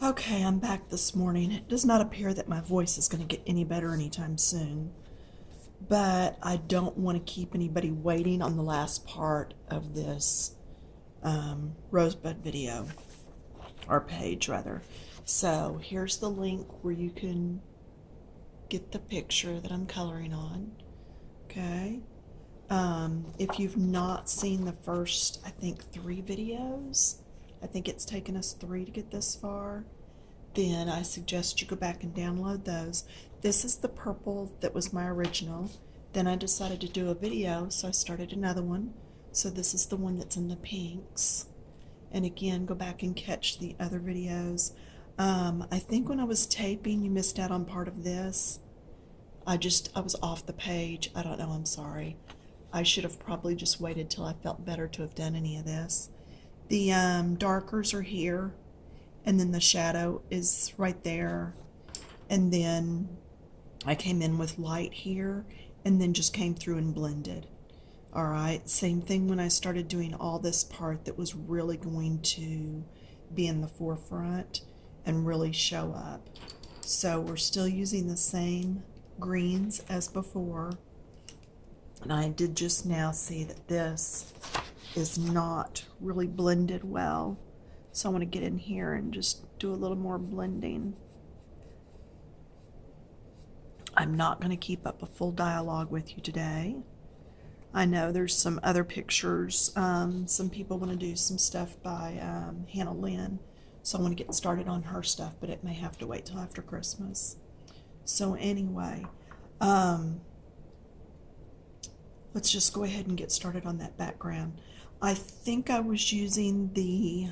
Okay, I'm back this morning. It does not appear that my voice is going to get any better anytime soon, but I don't want to keep anybody waiting on the last part of this Rosebud video, or page rather. So here's the link where you can get the picture that I'm coloring on. Okay. If you've not seen the first, I think, 3 videos, I think it's taken us 3 to get this far, then I suggest you go back and download those. This is the purple that was my original. Then I decided to do a video, so I started another one. So this is the one that's in the pinks. And again, go back and catch the other videos. I think when I was taping, you missed out on part of this. I was off the page. I don't know, I'm sorry. I should have probably just waited till I felt better to have done any of this. The darkers are here, and then the shadow is right there. And then I came in with light here, and then just came through and blended. All right, same thing when I started doing all this part that was really going to be in the forefront and really show up. So we're still using the same greens as before. And I did just now see that this is not really blended well. So I want to get in here and just do a little more blending. I'm not going to keep up a full dialogue with you today. I know there's some other pictures. Some people want to do some stuff by Hannah Lynn. So I want to get started on her stuff, but it may have to wait till after Christmas. So anyway, let's just go ahead and get started on that background. I think I was using the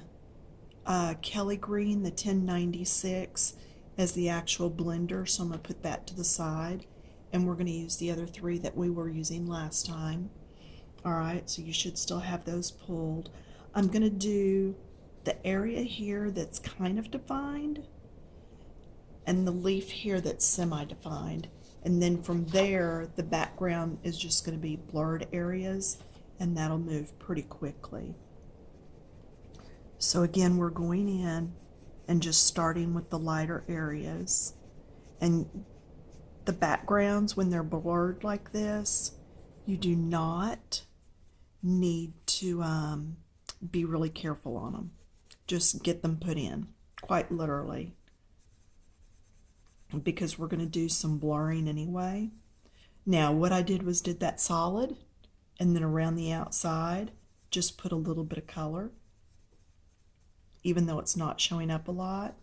Kelly Green, the 1096, as the actual blender, so I'm going to put that to the side, and we're going to use the other 3 that we were using last time. Alright, so you should still have those pulled. I'm going to do the area here that's kind of defined, and the leaf here that's semi-defined. And then from there, the background is just going to be blurred areas, and that'll move pretty quickly. So again, we're going in and just starting with the lighter areas. And the backgrounds, when they're blurred like this, you do not need to be really careful on them. Just get them put in, quite literally, because we're going to do some blurring anyway. Now, what I did was did that solid, and then around the outside, just put a little bit of color, even though it's not showing up a lot.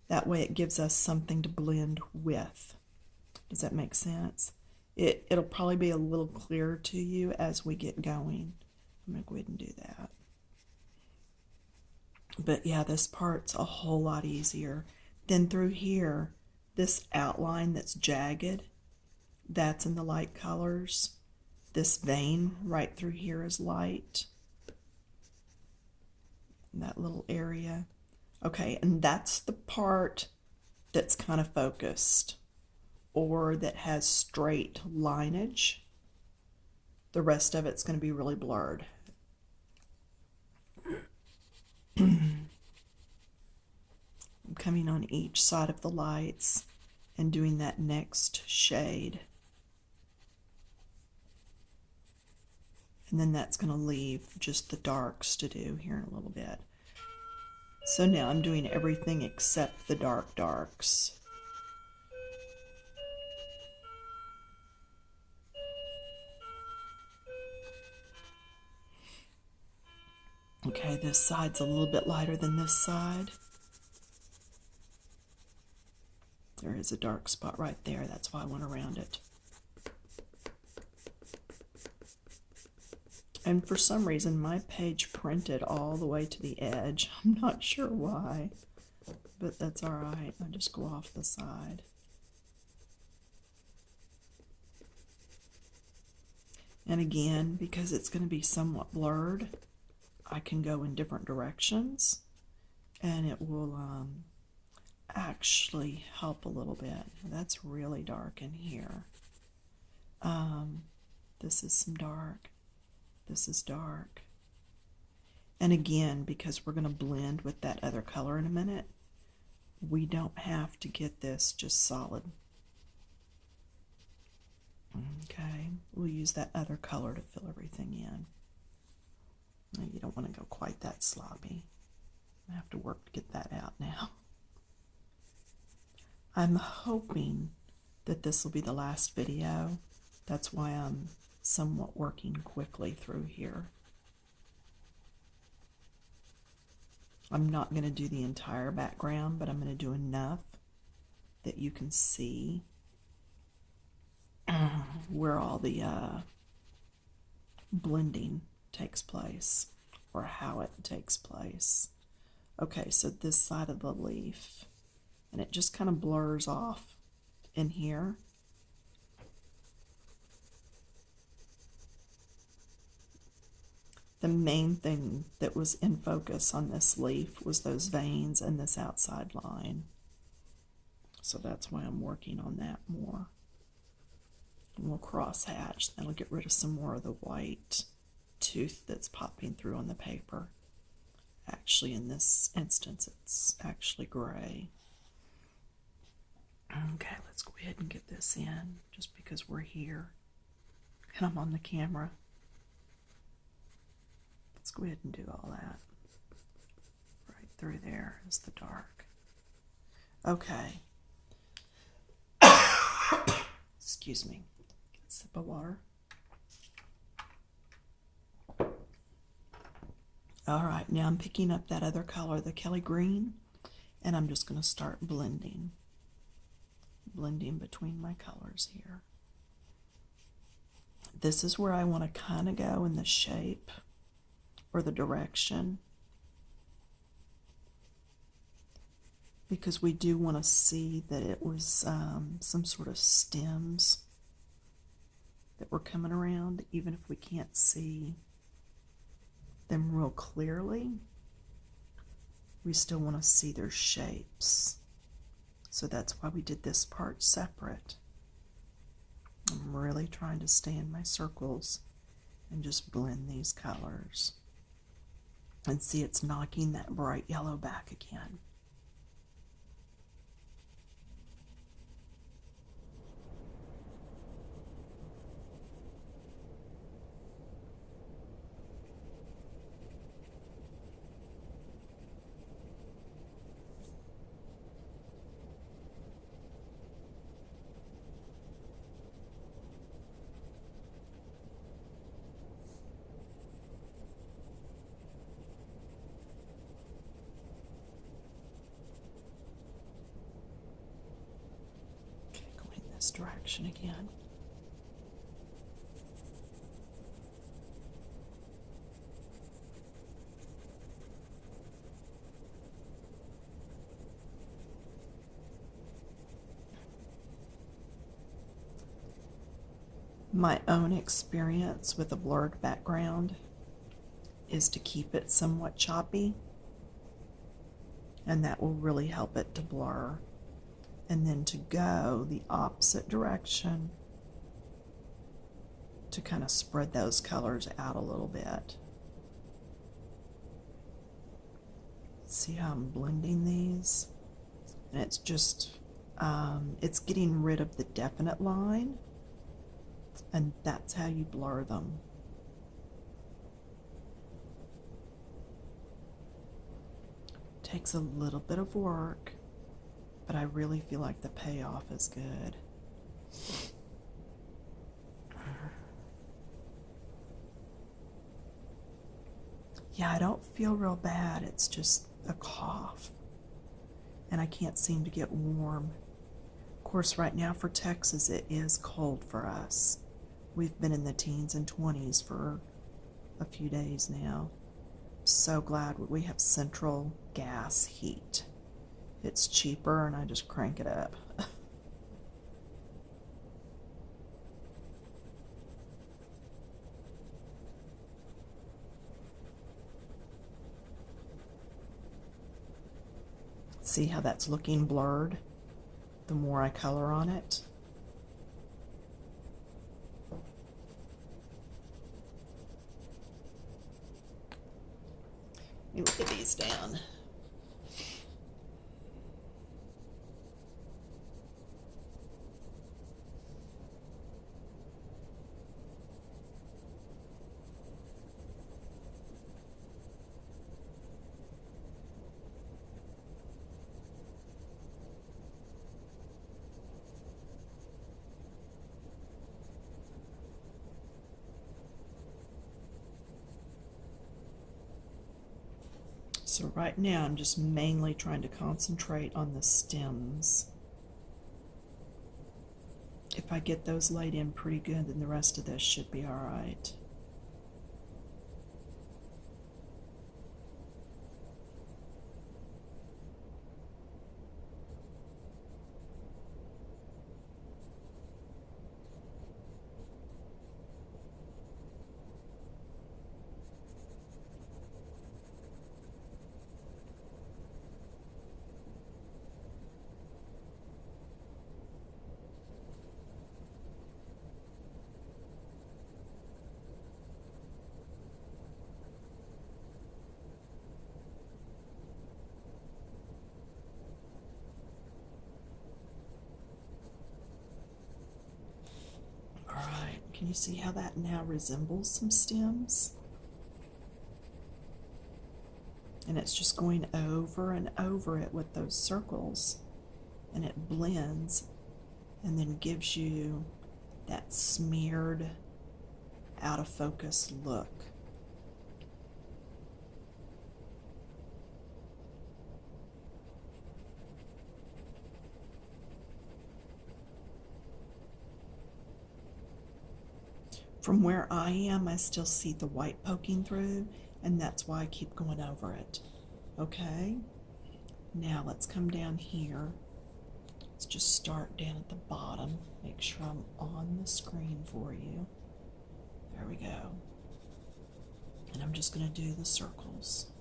That way it gives us something to blend with. Does that make sense? It'll probably be a little clearer to you as we get going. I'm going to go ahead and do that. But yeah, this part's a whole lot easier. Then through here, this outline that's jagged, that's in the light colors. This vein right through here is light. And that little area. Okay, and that's the part that's kind of focused, or that has straight lineage. The rest of it's going to be really blurred. I'm coming on each side of the lights and doing that next shade. And then that's going to leave just the darks to do here in a little bit. So now I'm doing everything except the dark darks. Okay, this side's a little bit lighter than this side. There is a dark spot right there. That's why I went around it. And for some reason, my page printed all the way to the edge. I'm not sure why, but that's all right. I just go off the side. And again, because it's going to be somewhat blurred, I can go in different directions, and it will actually help a little bit. That's really dark in here. This is some dark. This is dark. And again, because we're going to blend with that other color in a minute, We don't have to get this just solid. Okay, we'll use that other color to fill everything in. You don't want to go quite that sloppy. I have to work to get that out now. I'm hoping that this will be the last video. That's why I'm somewhat working quickly through here. I'm not going to do the entire background, but I'm going to do enough that you can see where all the blending takes place, or how it takes place. Okay, so this side of the leaf, and it just kind of blurs off in here. The main thing that was in focus on this leaf was those veins and this outside line. So that's why I'm working on that more. And we'll cross hatch. That'll get rid of some more of the white tooth that's popping through on the paper. Actually, in this instance, it's actually gray. Okay, let's go ahead and get this in, just because we're here and I'm on the camera. Let's go ahead and do all that. Right through there is the dark. Okay. Excuse me. Get a sip of water. All right, now I'm picking up that other color, the Kelly green, and I'm just going to start blending between my colors here. This is where I want to kind of go in the shape or the direction, because we do want to see that it was some sort of stems that were coming around, even if we can't see them real clearly. We still want to see their shapes. So that's why we did this part separate. I'm really trying to stay in my circles and just blend these colors. And see, it's knocking that bright yellow back again. Direction again. My own experience with a blurred background is to keep it somewhat choppy, and that will really help it to blur. And then to go the opposite direction to kind of spread those colors out a little bit. See how I'm blending these? And it's just, it's getting rid of the definite line, and that's how you blur them. Takes a little bit of work, but I really feel like the payoff is good. Yeah, I don't feel real bad. It's just a cough, and I can't seem to get warm. Of course, right now for Texas, it is cold for us. We've been in the teens and 20s for a few days now. So glad we have central gas heat. It's cheaper, and I just crank it up. See how that's looking blurred the more I color on it? Let me lay these down. So right now I'm just mainly trying to concentrate on the stems. If I get those laid in pretty good, then the rest of this should be all right. Alright, can you see how that now resembles some stems? And it's just going over and over it with those circles, and it blends and then gives you that smeared, out of focus look. From where I am, I still see the white poking through, and that's why I keep going over it. Okay? Now let's come down here. Let's just start down at the bottom. Make sure I'm on the screen for you. There we go. And I'm just going to do the circles.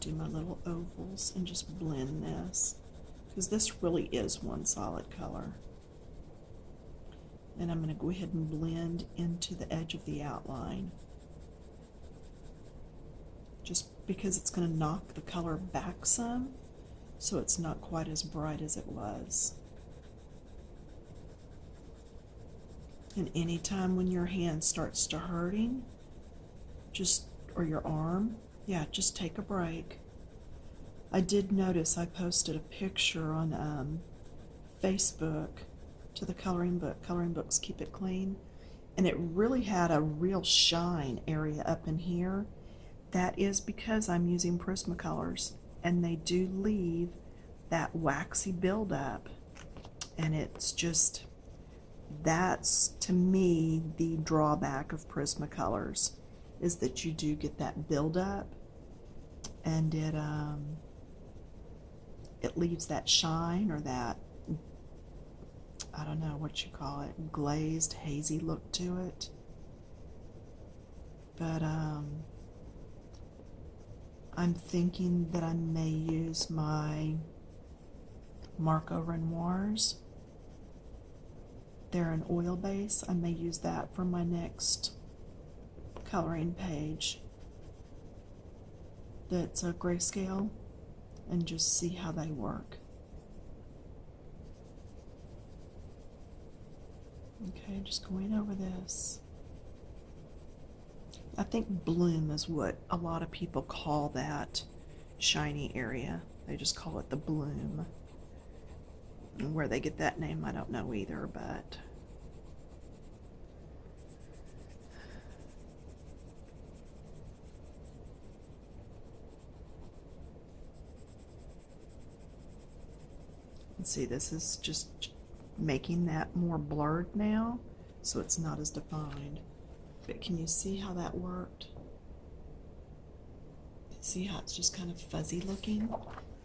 Do my little ovals and just blend this, because this really is one solid color. And I'm going to go ahead and blend into the edge of the outline, just because it's going to knock the color back some, so it's not quite as bright as it was. And anytime when your hand starts to hurting, or your arm, yeah, just take a break. I did notice I posted a picture on Facebook to the coloring book. Coloring books keep it clean, and it really had a real shine area up in here. That is because I'm using Prismacolors, and they do leave that waxy buildup, and it's just, that's to me the drawback of Prismacolors, is that you do get that buildup, and it leaves that shine, or that, I don't know what you call it, glazed, hazy look to it. But I'm thinking that I may use my Marco Renoirs. They're an oil base. I may use that for my next coloring page that's a grayscale, and just see how they work. Okay, just going over this. I think bloom is what a lot of people call that shiny area. They just call it the bloom. And where they get that name, I don't know either, but see, this is just making that more blurred now, so it's not as defined. But can you see how that worked? See how it's just kind of fuzzy looking?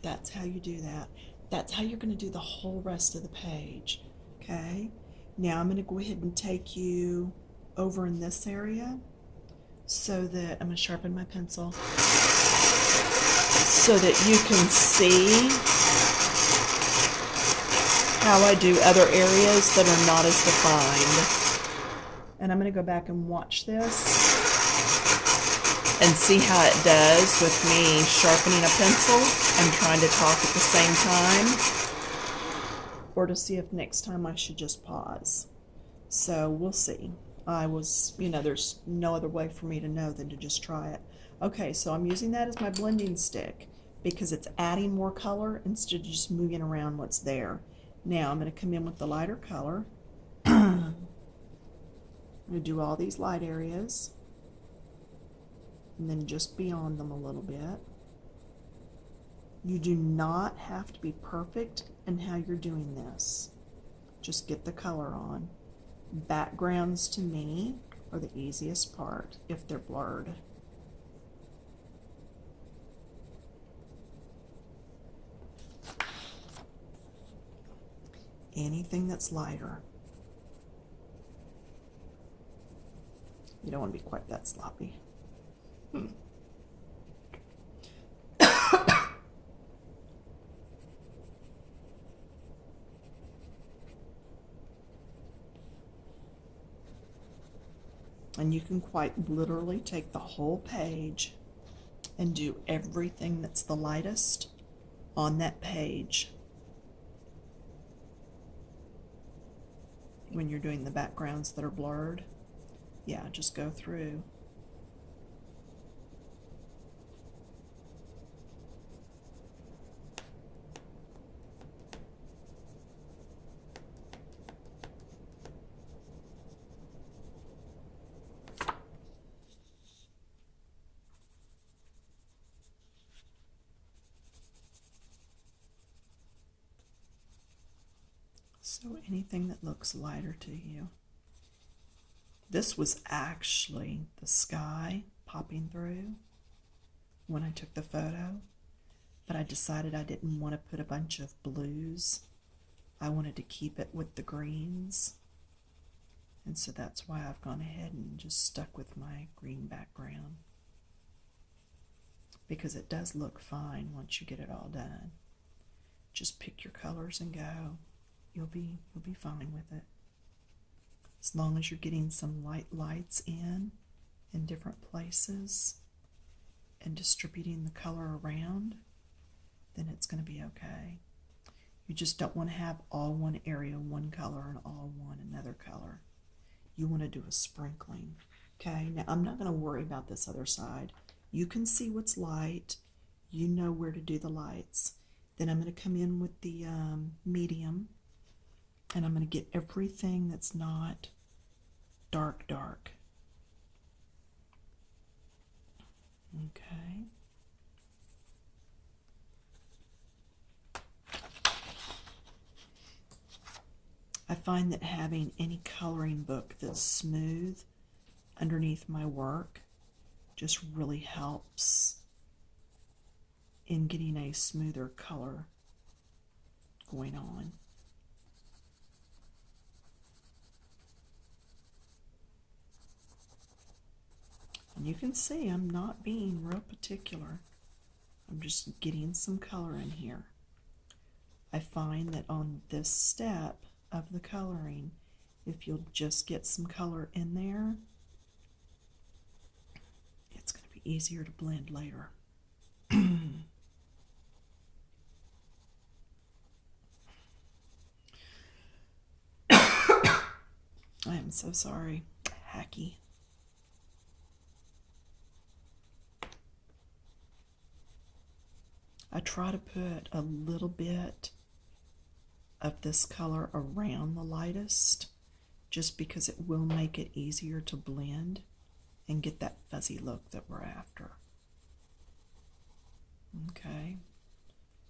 That's how you do that. That's how you're going to do the whole rest of the page. Okay? Now I'm going to go ahead and take you over in this area, so that I'm going to sharpen my pencil so that you can see how I do other areas that are not as defined. And I'm going to go back and watch this and see how it does with me sharpening a pencil and trying to talk at the same time, or to see if next time I should just pause. So we'll see. There's no other way for me to know than to just try it. Okay, so I'm using that as my blending stick because it's adding more color instead of just moving around what's there. Now I'm going to come in with the lighter color. I'm going to do all these light areas, and then just beyond them a little bit. You do not have to be perfect in how you're doing this. Just get the color on. Backgrounds to me are the easiest part if they're blurred. Anything that's lighter. You don't want to be quite that sloppy. And you can quite literally take the whole page and do everything that's the lightest on that page when you're doing the backgrounds that are blurred. Yeah, just go through. So anything that looks lighter to you. This was actually the sky popping through when I took the photo, but I decided I didn't want to put a bunch of blues. I wanted to keep it with the greens, and so that's why I've gone ahead and just stuck with my green background, because it does look fine once you get it all done. Just pick your colors and go. You'll be fine with it. As long as you're getting some lights in different places and distributing the color around, then it's going to be okay. You just don't want to have all one area one color and all one another color. You want to do a sprinkling. Okay, now I'm not going to worry about this other side. You can see what's light. You know where to do the lights. Then I'm going to come in with the medium, and I'm going to get everything that's not dark. Okay. I find that having any coloring book that's smooth underneath my work just really helps in getting a smoother color going on. And you can see I'm not being real particular. I'm just getting some color in here. I find that on this step of the coloring, if you'll just get some color in there, it's going to be easier to blend later. I am so sorry. Hacky. I try to put a little bit of this color around the lightest, just because it will make it easier to blend and get that fuzzy look that we're after. Okay,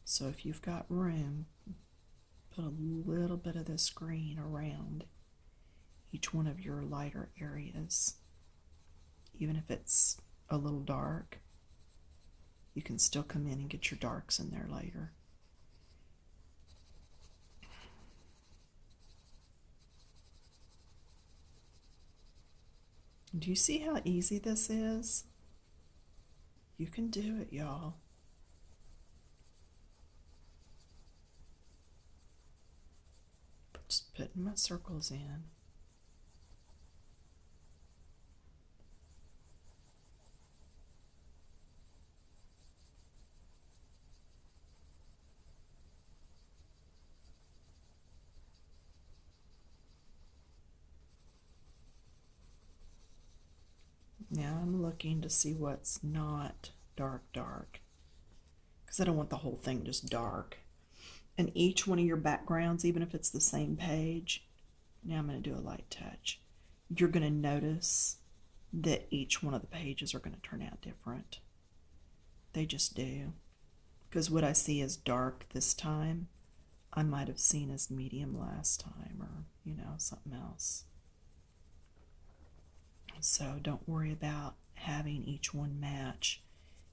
so if you've got room, put a little bit of this green around each one of your lighter areas. Even if it's a little dark, you can still come in and get your darks in there later. Do you see how easy this is? You can do it, y'all. Just putting my circles in. Now I'm looking to see what's not dark, because I don't want the whole thing just dark. And each one of your backgrounds, even if it's the same page, now I'm going to do a light touch. You're going to notice that each one of the pages are going to turn out different. They just do. Because what I see as dark this time, I might have seen as medium last time, or, something else. So don't worry about having each one match.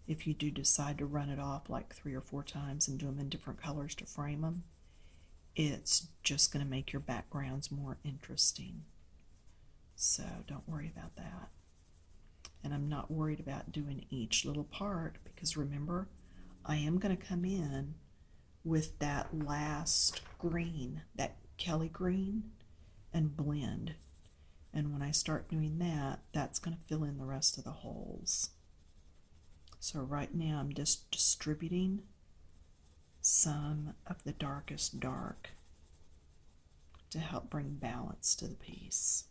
If you do decide to run it off like 3 or 4 times and do them in different colors to frame them, it's just going to make your backgrounds more interesting. So don't worry about that. And I'm not worried about doing each little part, because remember, I am going to come in with that last green, that Kelly green, and blend. And when I start doing that, that's going to fill in the rest of the holes. So right now I'm just distributing some of the darkest dark to help bring balance to the piece.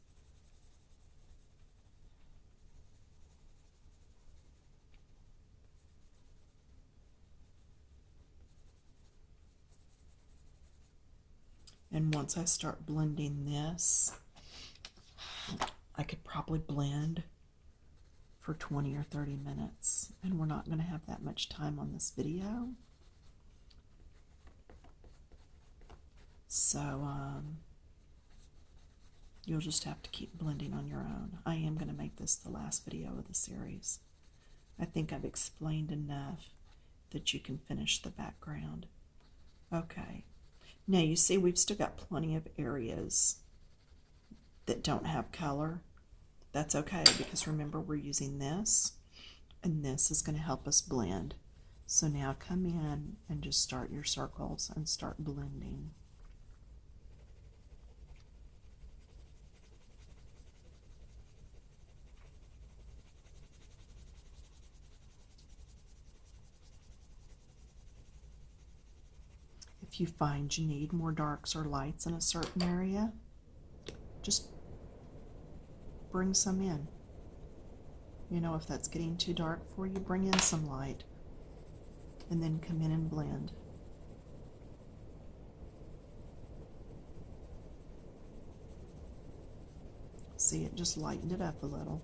And once I start blending this, I could probably blend for 20 or 30 minutes, and we're not going to have that much time on this video. So you'll just have to keep blending on your own. I am going to make this the last video of the series. I think I've explained enough that you can finish the background. Okay. Now you see we've still got plenty of areas that don't have color. That's okay, because remember, we're using this, and this is going to help us blend. So now come in and just start your circles and start blending. If you find you need more darks or lights in a certain area, just bring some in. If that's getting too dark for you, bring in some light, and then come in and blend. See, it just lightened it up a little.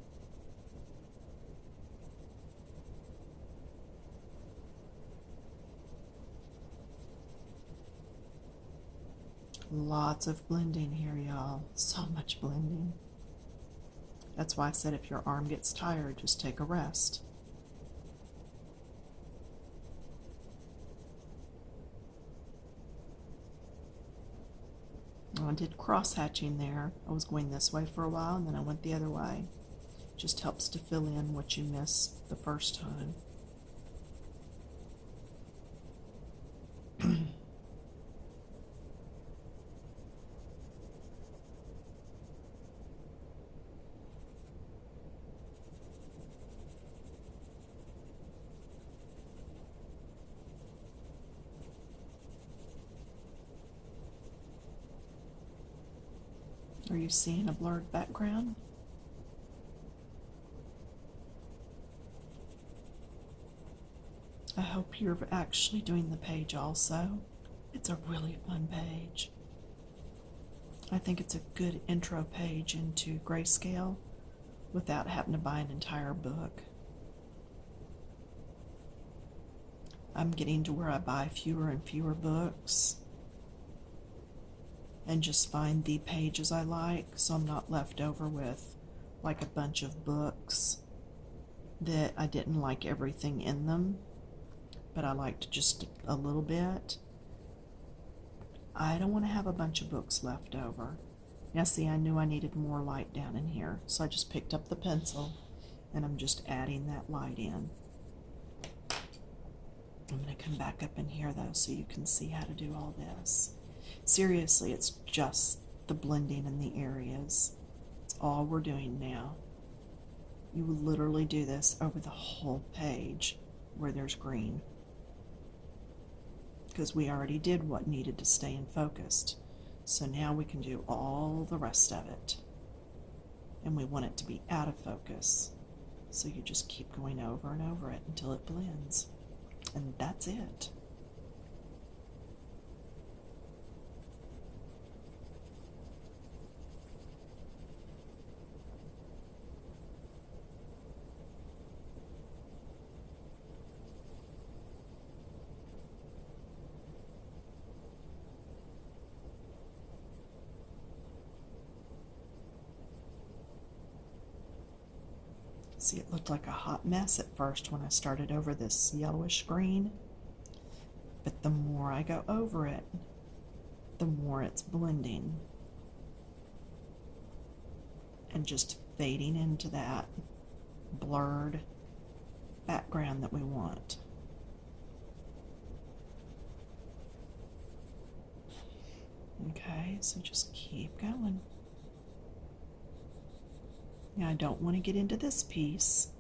Lots of blending here, y'all. So much blending. That's why I said if your arm gets tired, just take a rest. I did cross-hatching there. I was going this way for a while, and then I went the other way. Just helps to fill in what you missed the first time. Are you seeing a blurred background? I hope you're actually doing the page also. It's a really fun page. I think it's a good intro page into grayscale without having to buy an entire book. I'm getting to where I buy fewer and fewer books and just find the pages I like, so I'm not left over with like a bunch of books that I didn't like everything in them, but I liked just a little bit. I don't want to have a bunch of books left over. Now see, I knew I needed more light down in here, so I just picked up the pencil and I'm just adding that light in. I'm going to come back up in here though so you can see how to do all this. Seriously, it's just the blending in the areas. It's all we're doing now. You will literally do this over the whole page where there's green, because we already did what needed to stay in focused. So now we can do all the rest of it. And we want it to be out of focus. So you just keep going over and over it until it blends. And that's it. See, it looked like a hot mess at first when I started over this yellowish green, but the more I go over it, the more it's blending and just fading into that blurred background that we want. Okay, so just keep going. Now, I don't want to get into this piece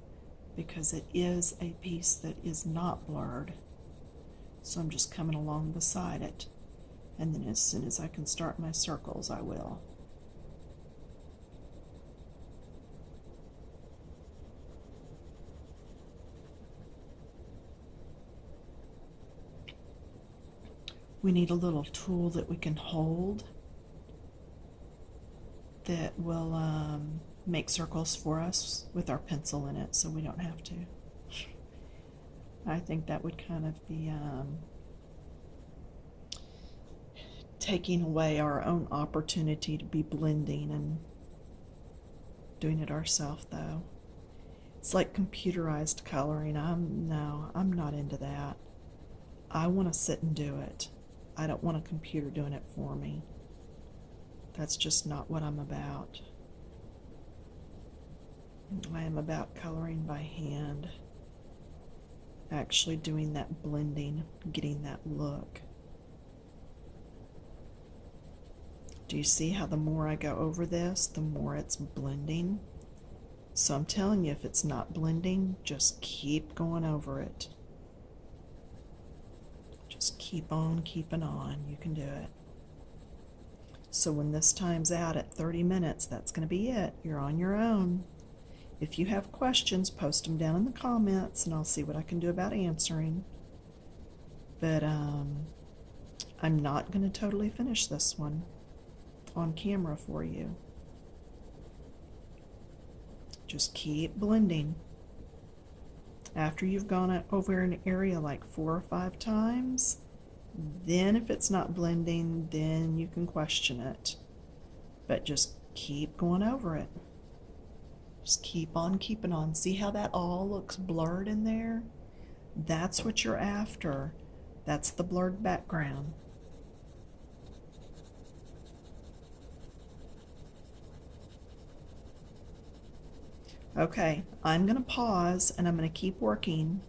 because it is a piece that is not blurred. So I'm just coming along beside it. And then as soon as I can start my circles, I will. We need a little tool that we can hold that will make circles for us with our pencil in it so we don't have to. I think that would kind of be taking away our own opportunity to be blending and doing it ourselves, though. It's like computerized coloring. I'm not into that. I want to sit and do it. I don't want a computer doing it for me. That's just not what I'm about. I am about coloring by hand, actually doing that blending, getting that look. Do you see how the more I go over this, the more it's blending? So I'm telling you, if it's not blending, just keep going over it. Just keep on keeping on. You can do it. So when this time's out at 30 minutes, that's going to be it. You're on your own. If you have questions, post them down in the comments and I'll see what I can do about answering. But I'm not going to totally finish this one on camera for you. Just keep blending. After you've gone over an area like 4 or 5 times, then if it's not blending, then you can question it. But just keep going over it. Just keep on keeping on. See how that all looks blurred in there? That's what you're after. That's the blurred background. Okay, I'm going to pause and I'm going to keep working,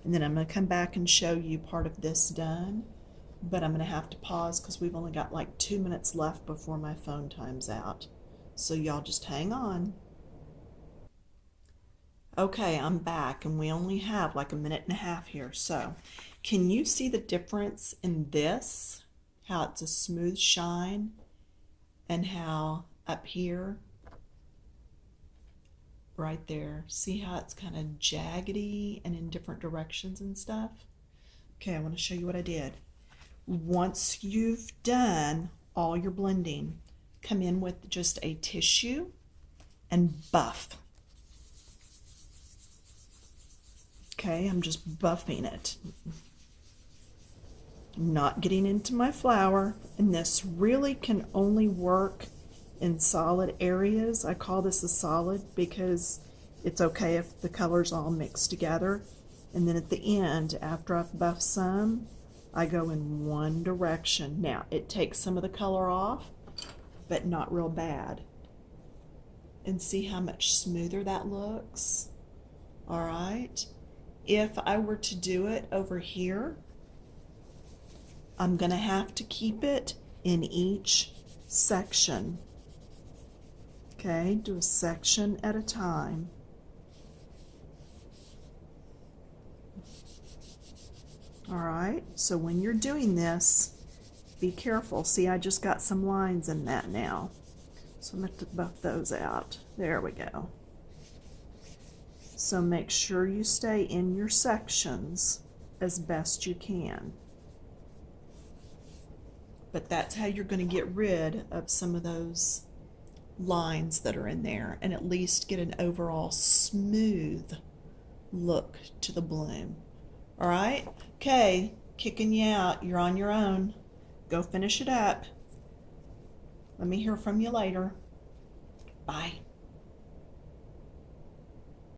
and then I'm going to come back and show you part of this done, but I'm going to have to pause because we've only got like 2 minutes left before my phone time's out. So y'all just hang on. Okay, I'm back and we only have like a minute and a half here. So can you see the difference in this? How it's a smooth shine and how up here, right there, see how it's kind of jaggedy and in different directions and stuff? Okay, I want to show you what I did. Once you've done all your blending, come in with just a tissue and buff. Okay, I'm just buffing it. I'm not getting into my flower, and this really can only work in solid areas. I call this a solid because it's okay if the colors all mix together. And then at the end, after I've buffed some, I go in one direction. Now, it takes some of the color off, but not real bad. And see how much smoother that looks? All right. If I were to do it over here, I'm going to have to keep it in each section. Okay, do a section at a time. All right, so when you're doing this, be careful. See, I just got some lines in that now. So I'm going to buff those out. There we go. So make sure you stay in your sections as best you can. But that's how you're going to get rid of some of those lines that are in there and at least get an overall smooth look to the bloom. All right? Okay, kicking you out. You're on your own. Go finish it up. Let me hear from you later. Bye.